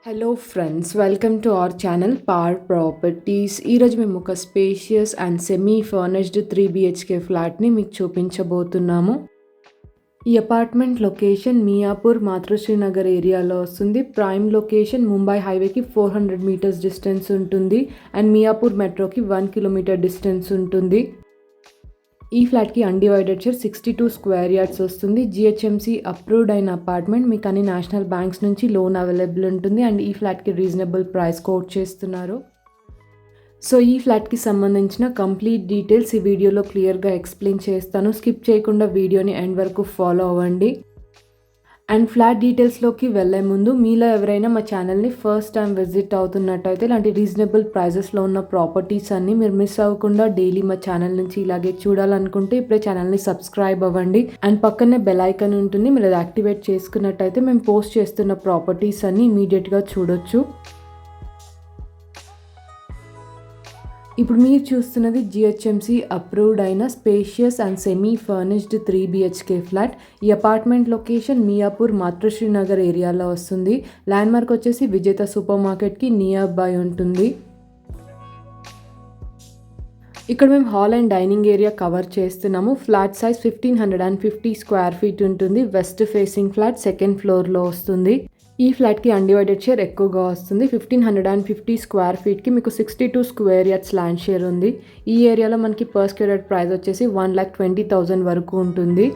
Hello friends, welcome to our channel power properties. ఈరోజు మేము ఒక spacious and semi furnished 3 BHK ఫ్లాట్ని మీకు చూపించబోతున్నాము. ఈ అపార్ట్మెంట్ లొకేషన్ మియాపూర్ మాతృశ్రీనగర్ ఏరియాలో వస్తుంది. ప్రైమ్ లొకేషన్ ముంబై హైవేకి 400 మీటర్స్ డిస్టెన్స్ ఉంటుంది అండ్ మియాపూర్ మెట్రోకి 1 కిలోమీటర్ డిస్టెన్స్ ఉంటుంది. ఈ ఫ్లాట్కి అన్డివైడెడ్ షేర్ 62 స్క్వేర్ యార్డ్స్ వస్తుంది. జిహెచ్ఎంసి అప్రూవ్డ్ అయిన అపార్ట్మెంట్. మీకు అన్ని నేషనల్ బ్యాంక్స్ నుంచి లోన్ అవైలబుల్ ఉంటుంది అండ్ ఈ ఫ్లాట్కి రీజనబుల్ ప్రైస్ కోట్ చేస్తున్నారు. సో ఈ ఫ్లాట్కి సంబంధించిన కంప్లీట్ డీటెయిల్స్ ఈ వీడియోలో క్లియర్గా ఎక్స్ప్లెయిన్ చేస్తాను. స్కిప్ చేయకుండా వీడియోని ఎండ్ వరకు ఫాలో అవ్వండి. అండ్ ఫ్లాట్ డీటెయిల్స్లోకి వెళ్ళే ముందు మీలో ఎవరైనా మా ఛానల్ని ఫస్ట్ టైం విజిట్ అవుతున్నట్టయితే ఇలాంటి రీజనబుల్ ప్రైజెస్లో ఉన్న ప్రాపర్టీస్ అన్ని మీరు మిస్ అవ్వకుండా డైలీ మా ఛానల్ నుంచి ఇలాగే చూడాలనుకుంటే ఇప్పుడే ఛానల్ని సబ్స్క్రైబ్ అవ్వండి. అండ్ పక్కనే బెల్ ఐకాన్ ఉంటుంది, మీరు అది యాక్టివేట్ చేసుకున్నట్టయితే మేము పోస్ట్ చేస్తున్న ప్రాపర్టీస్ అన్ని ఇమీడియట్గా చూడొచ్చు. ఇప్పుడు మీరు చూస్తున్నది జిహెచ్ఎంసి అప్రూవ్డ్ అయిన spacious and semi furnished 3 BHK flat. ఈ అపార్ట్మెంట్ లొకేషన్ మియాపూర్ మాతృశ్రీనగర్ ఏరియాలో వస్తుంది. ల్యాండ్ మార్క్ వచ్చేసి విజేత సూపర్ మార్కెట్కి నియర్ బై ఉంటుంది. ఇక్కడ మేము hall and dining area cover చేస్తున్నాము. ఫ్లాట్ సైజ్ 1550 స్క్వేర్ ఫీట్ ఉంటుంది. వెస్ట్ ఫేసింగ్ ఫ్లాట్, సెకండ్ ఫ్లోర్లో వస్తుంది. ఈ ఫ్లాట్కి అన్డివైడెడ్ షేర్ ఎక్కువగా వస్తుంది. 1550 స్క్వేర్ ఫీట్కి మీకు 62 స్క్వేర్ యార్డ్స్ ల్యాండ్ షేర్ ఉంది. ఈ ఏరియాలో మనకి పర్ స్క్వేర్ యార్డ్ ప్రైస్ వచ్చేసి 1,20,000 వరకు ఉంటుంది.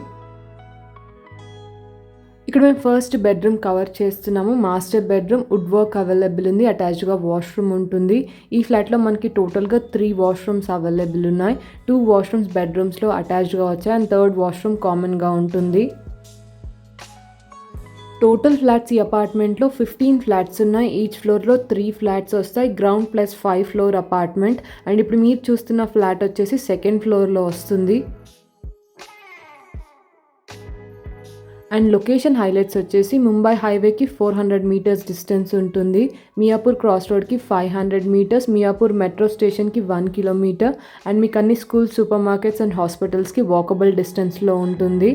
ఇక్కడ మేము ఫస్ట్ బెడ్రూమ్ కవర్ చేస్తున్నాము. Master bedroom, wood work available ఉంది. అటాచ్డ్గా వాష్రూమ్ ఉంటుంది. ఈ ఫ్లాట్లో మనకి టోటల్గా 3 వాష్రూమ్స్ అవైలబుల్ ఉన్నాయి. 2 వాష్రూమ్స్ బెడ్రూమ్స్లో అటాచ్డ్గా వచ్చాయి అండ్ థర్డ్ వాష్రూమ్ కామన్గా ఉంటుంది. టోటల్ ఫ్లాట్స్ ఈ అపార్ట్మెంట్లో 15 ఫ్లాట్స్ ఉన్నాయి. ఈచ్ ఫ్లోర్లో 3 ఫ్లాట్స్ వస్తాయి. Ground plus 5 floor apartment. And ఇప్పుడు మీరు చూస్తున్న ఫ్లాట్ వచ్చేసి సెకండ్ ఫ్లోర్లో వస్తుంది. అండ్ లొకేషన్ హైలైట్స్ వచ్చేసి ముంబై హైవేకి 400 మీటర్స్ డిస్టెన్స్ ఉంటుంది. మియాపూర్ క్రాస్ రోడ్కి 500 మీటర్స్, మియాపూర్ మెట్రో స్టేషన్కి 1 కిలోమీటర్ అండ్ మీకు అన్ని స్కూల్స్, సూపర్ మార్కెట్స్ అండ్ హాస్పిటల్స్కి వాకబుల్ డిస్టెన్స్లో ఉంటుంది.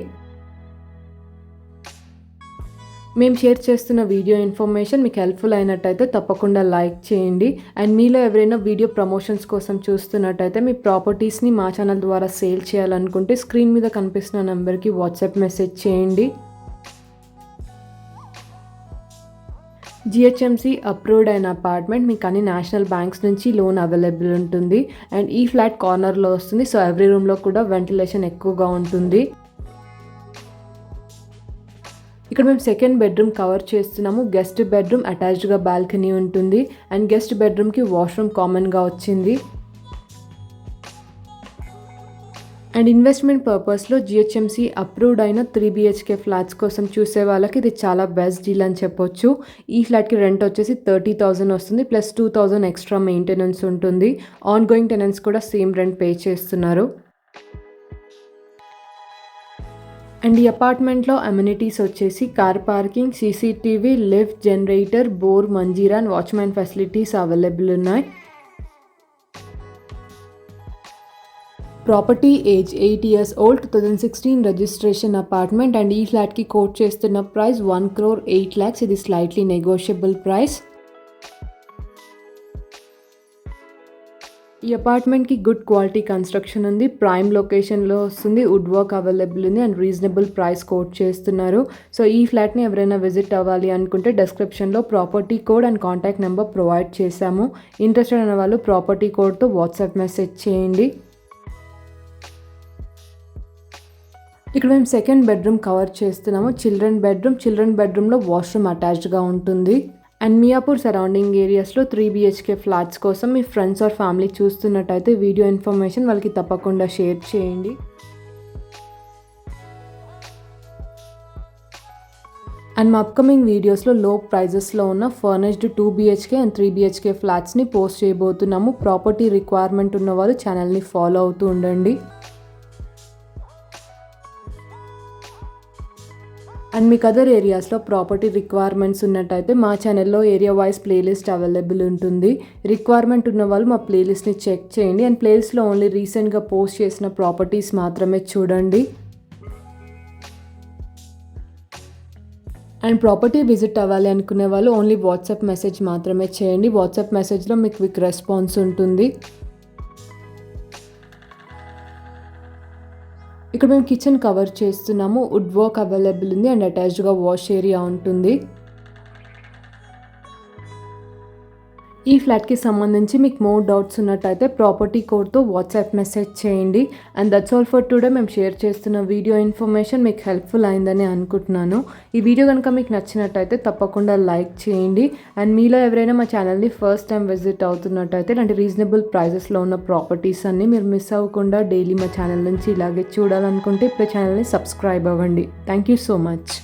మేము షేర్ చేస్తున్న వీడియో ఇన్ఫర్మేషన్ మీకు హెల్ప్ఫుల్ అయినట్టయితే తప్పకుండా లైక్ చేయండి. అండ్ మీలో ఎవరైనా వీడియో ప్రమోషన్స్ కోసం చూస్తున్నట్టయితే మీ ప్రాపర్టీస్ని మా ఛానల్ ద్వారా సేల్ చేయాలనుకుంటే స్క్రీన్ మీద కనిపిస్తున్న నెంబర్కి వాట్సాప్ మెసేజ్ చేయండి. జిహెచ్ఎంసి అప్రూవ్డ్ అయిన అపార్ట్మెంట్. మీకు అన్ని నేషనల్ బ్యాంక్స్ నుంచి లోన్ అవైలబుల్ ఉంటుంది అండ్ ఈ ఫ్లాట్ కార్నర్లో వస్తుంది. సో ఎవ్రీ రూమ్లో కూడా వెంటిలేషన్ ఎక్కువగా ఉంటుంది. ఇక్కడ మేము సెకండ్ బెడ్రూమ్ కవర్ చేస్తున్నాము. గెస్ట్ బెడ్రూమ్, అటాచ్డ్గా బాల్కనీ ఉంటుంది అండ్ గెస్ట్ బెడ్రూమ్కి వాష్రూమ్ కామన్గా వచ్చింది. అండ్ ఇన్వెస్ట్మెంట్ పర్పస్లో జిహెచ్ఎంసి అప్రూవ్డ్ అయిన 3 BHK ఫ్లాట్స్ కోసం చూసే వాళ్ళకి ఇది చాలా బెస్ట్ డీల్ అని చెప్పొచ్చు. ఈ ఫ్లాట్కి రెంట్ వచ్చేసి 30,000 వస్తుంది, ప్లస్ 2,000 ఎక్స్ట్రా మెయింటెనెన్స్ ఉంటుంది. ఆన్ గోయింగ్ టెనెంట్స్ కూడా సేమ్ రెంట్ పే చేస్తున్నారు. అండ్ ఈ అపార్ట్మెంట్లో అమ్యూనిటీస్ వచ్చేసి car parking, CCTV, lift, generator, bore, Manjeera and watchman facilities available ఉన్నాయి. Property age 8 years old, 2016 registration apartment. And ఈ ఫ్లాట్కి కోట్ చేస్తున్న ప్రైస్ 1,08,00,000. ఇది స్లైట్లీ నెగోషియబుల్ ప్రైస్. ఈ అపార్ట్మెంట్కి గుడ్ క్వాలిటీ కన్స్ట్రక్షన్ ఉంది. ప్రైమ్ లొకేషన్లో వస్తుంది. వుడ్ వర్క్ అవైలబుల్ ఉంది అండ్ రీజనబుల్ ప్రైస్ కోట్ చేస్తున్నారు. సో ఈ ఫ్లాట్ని ఎవరైనా విజిట్ అవ్వాలి అనుకుంటే డిస్క్రిప్షన్లో property code and contact number provide చేశాము. ఇంట్రెస్టెడ్ అనే వాళ్ళు ప్రాపర్టీ కోడ్తో వాట్సాప్ మెసేజ్ చేయండి. ఇక్కడ మేము సెకండ్ బెడ్రూమ్ కవర్ చేస్తున్నాము. చిల్డ్రన్ బెడ్రూమ్లో వాష్రూమ్ అటాచ్డ్గా ఉంటుంది. అండ్ మియాపూర్ సరౌండింగ్ ఏరియాస్లో 3 BHK ఫ్లాట్స్ కోసం మీ ఫ్రెండ్స్ ఆర్ ఫ్యామిలీ చూస్తున్నట్టయితే వీడియో ఇన్ఫర్మేషన్ వాళ్ళకి తప్పకుండా షేర్ చేయండి. అండ్ మా అప్కమింగ్ వీడియోస్లో లో ప్రైజెస్లో ఉన్న ఫర్నిష్డ్ 2 BHK అండ్ 3 BHK ఫ్లాట్స్ని పోస్ట్ చేయబోతున్నాము. ప్రాపర్టీ రిక్వైర్మెంట్ ఉన్న వాళ్ళు ఛానల్ని ఫాలో అవుతూ ఉండండి. అండ్ మీకు అదర్ ఏరియాస్లో ప్రాపర్టీ రిక్వైర్మెంట్స్ ఉన్నట్టయితే మా ఛానల్లో ఏరియా వైజ్ ప్లేలిస్ట్ అవైలబుల్ ఉంటుంది. రిక్వైర్మెంట్ ఉన్న వాళ్ళు మా ప్లేలిస్ట్ని చెక్ చేయండి అండ్ ప్లేలిస్ట్లో ఓన్లీ రీసెంట్గా పోస్ట్ చేసిన ప్రాపర్టీస్ మాత్రమే చూడండి. అండ్ ప్రాపర్టీ విజిట్ అవ్వాలి అనుకునే వాళ్ళు ఓన్లీ వాట్సాప్ మెసేజ్ మాత్రమే చేయండి. వాట్సాప్ మెసేజ్లో మీకు క్విక్ రెస్పాన్స్ ఉంటుంది. ఇక్కడ మేము కిచెన్ కవర్ చేస్తున్నాము. వుడ్ వర్క్ అవైలబుల్ ఉంది అండ్ అటాచ్డ్గా వాష్ ఏరియా ఉంటుంది. ఈ ఫ్లాట్కి సంబంధించి మీకు మోర్ డౌట్స్ ఉన్నట్టయితే ప్రాపర్టీ కోడ్తో వాట్సాప్ మెసేజ్ చేయండి. And that's all for today. మేము షేర్ చేస్తున్న వీడియో ఇన్ఫర్మేషన్ మీకు హెల్ప్ఫుల్ అయిందని అనుకుంటున్నాను. ఈ వీడియో కనుక మీకు నచ్చినట్టయితే తప్పకుండా లైక్ చేయండి. అండ్ మీలో ఎవరైనా మా ఛానల్ని ఫస్ట్ టైం విజిట్ అవుతున్నట్టయితే ఇలాంటి రీజనబుల్ ప్రైజెస్లో ఉన్న ప్రాపర్టీస్ అన్నీ మీరు మిస్ అవ్వకుండా డైలీ మా ఛానల్ నుంచి ఇలాగే చూడాలనుకుంటే ఇప్పుడు ఛానల్ని సబ్స్క్రైబ్ అవ్వండి. Thank you so much.